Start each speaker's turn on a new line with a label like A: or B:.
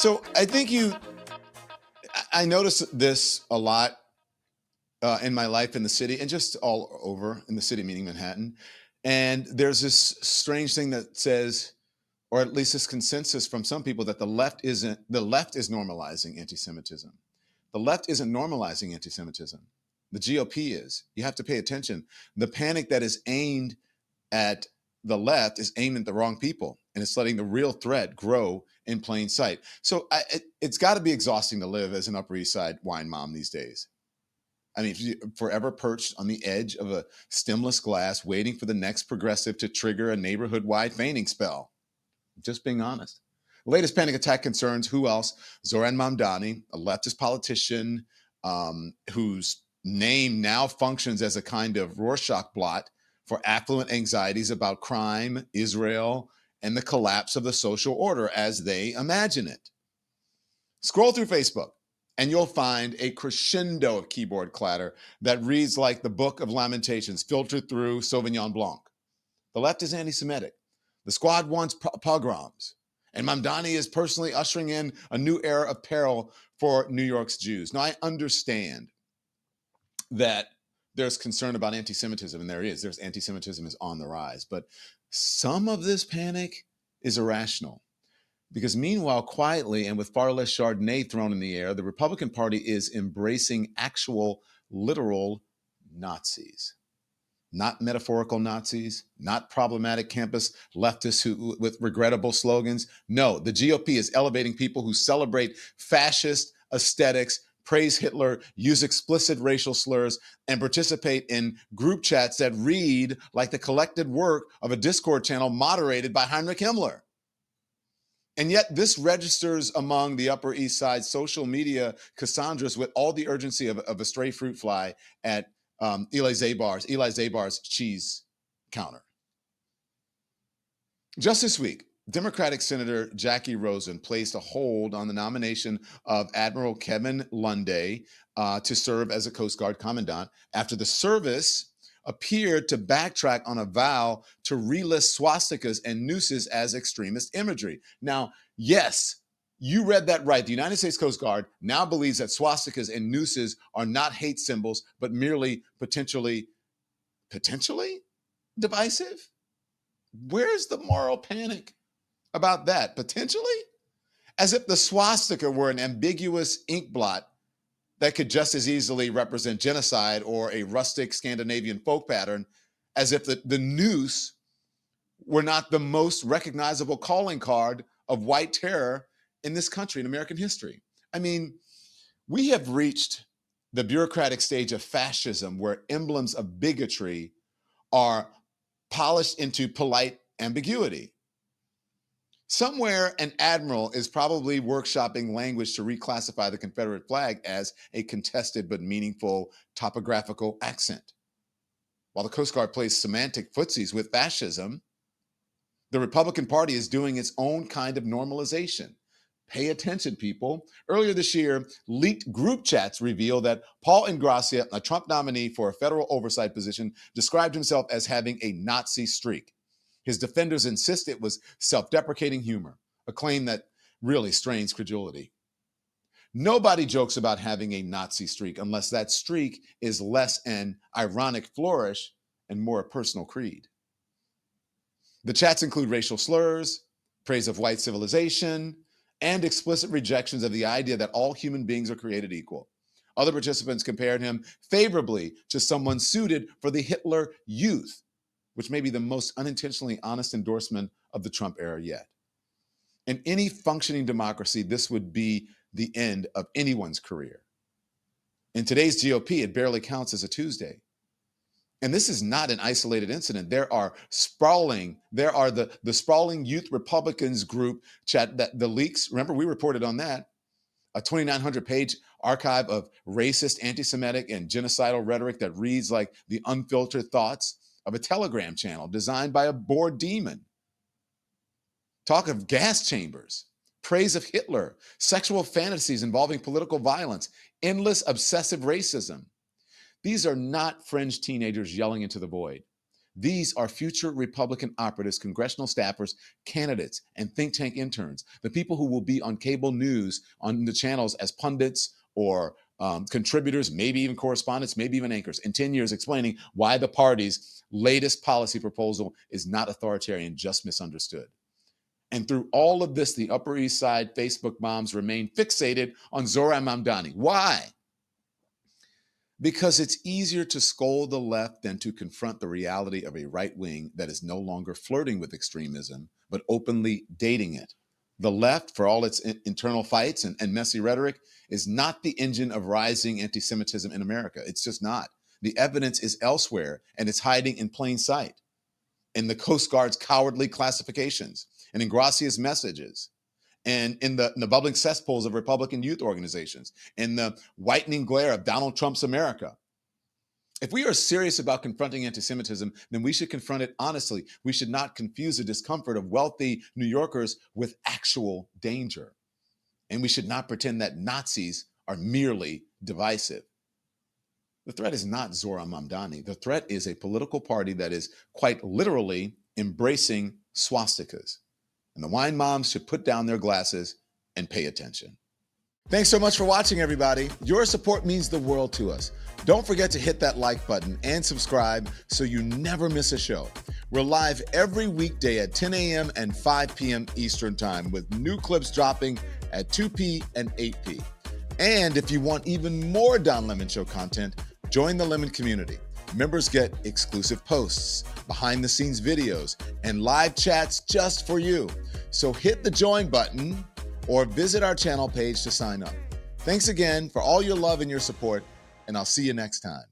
A: So I think I notice this a lot in my life in the city and just all over in the city, meaning Manhattan. And there's this strange thing that says, or at least this consensus from some people, that the left is normalizing anti-Semitism. The left isn't normalizing anti-Semitism. The GOP is. You have to pay attention. The panic that is aimed at the left is aimed at the wrong people, and it's letting the real threat grow in plain sight. So it's got to be exhausting to live as an Upper East Side wine mom these days. I mean, if you forever perched on the edge of a stemless glass, waiting for the next progressive to trigger a neighborhood-wide feigning spell. Just being honest. The latest panic attack concerns who else? Zoran Mamdani, a leftist politician whose name now functions as a kind of Rorschach blot for affluent anxieties about crime, Israel, and the collapse of the social order as they imagine it. Scroll through Facebook, and you'll find a crescendo of keyboard clatter that reads like the Book of Lamentations filtered through Sauvignon Blanc. The left is anti-Semitic. The squad wants pogroms. And Mamdani is personally ushering in a new era of peril for New York's Jews. Now, I understand that there's concern about anti-Semitism, and there is. There's anti-Semitism is on the rise. But some of this panic is irrational. Because meanwhile, quietly and with far less Chardonnay thrown in the air, the Republican Party is embracing actual, literal Nazis. Not metaphorical Nazis, not problematic campus leftists with regrettable slogans. No, the GOP is elevating people who celebrate fascist aesthetics, praise Hitler, use explicit racial slurs, and participate in group chats that read like the collected work of a Discord channel moderated by Heinrich Himmler. And yet this registers among the Upper East Side social media Cassandras with all the urgency of a stray fruit fly at Eli Zabar's cheese counter. Just this week, Democratic Senator Jackie Rosen placed a hold on the nomination of Admiral Kevin Lunday to serve as a Coast Guard commandant after the service appeared to backtrack on a vow to relist swastikas and nooses as extremist imagery. Now, yes, you read that right. The United States Coast Guard now believes that swastikas and nooses are not hate symbols, but merely potentially divisive? Where's the moral panic about that? Potentially? As if the swastika were an ambiguous ink blot that could just as easily represent genocide or a rustic Scandinavian folk pattern, as if the noose were not the most recognizable calling card of white terror in this country, in American history. I mean, we have reached the bureaucratic stage of fascism where emblems of bigotry are polished into polite ambiguity. Somewhere, an admiral is probably workshopping language to reclassify the Confederate flag as a contested but meaningful topographical accent. While the Coast Guard plays semantic footsies with fascism, the Republican Party is doing its own kind of normalization. Pay attention, people. Earlier this year, leaked group chats reveal that Paul Ingrassia, a Trump nominee for a federal oversight position, described himself as having a Nazi streak. His defenders insist it was self-deprecating humor, a claim that really strains credulity. Nobody jokes about having a Nazi streak unless that streak is less an ironic flourish and more a personal creed. The chats include racial slurs, praise of white civilization, and explicit rejections of the idea that all human beings are created equal. Other participants compared him favorably to someone suited for the Hitler Youth, which may be the most unintentionally honest endorsement of the Trump era yet. In any functioning democracy, this would be the end of anyone's career. In today's GOP, it barely counts as a Tuesday. And this is not an isolated incident. There are the sprawling youth Republicans group chat that the leaks, remember we reported on that, a 2,900-page archive of racist, anti-Semitic, and genocidal rhetoric that reads like the unfiltered thoughts of a Telegram channel designed by a bored demon. Talk of gas chambers, praise of Hitler, sexual fantasies involving political violence, endless obsessive racism. These are not fringe teenagers yelling into the void. These are future Republican operatives, congressional staffers, candidates, and think tank interns, the people who will be on cable news on the channels as pundits or contributors, maybe even correspondents, maybe even anchors in 10 years, explaining why the party's latest policy proposal is not authoritarian, just misunderstood. And through all of this, the Upper East Side Facebook moms remain fixated on Zohran Mamdani. Why? Because it's easier to scold the left than to confront the reality of a right wing that is no longer flirting with extremism, but openly dating it. The left, for all its internal fights and messy rhetoric, is not the engine of rising anti-Semitism in America. It's just not. The evidence is elsewhere, and it's hiding in plain sight, in the Coast Guard's cowardly classifications, and in Gracia's messages, and in the bubbling cesspools of Republican youth organizations, in the whitening glare of Donald Trump's America. If we are serious about confronting anti-Semitism, then we should confront it honestly. We should not confuse the discomfort of wealthy New Yorkers with actual danger. And we should not pretend that Nazis are merely divisive. The threat is not Zohran Mamdani. The threat is a political party that is quite literally embracing swastikas. And the wine moms should put down their glasses and pay attention. Thanks so much for watching, everybody. Your support means the world to us. Don't forget to hit that like button and subscribe so you never miss a show. We're live every weekday at 10 a.m. and 5 p.m. Eastern Time with new clips dropping at 2 p. and 8 p. And if you want even more Don Lemon Show content, join the Lemon community. Members get exclusive posts, behind-the-scenes videos, and live chats just for you. So hit the join button or visit our channel page to sign up. Thanks again for all your love and your support, and I'll see you next time.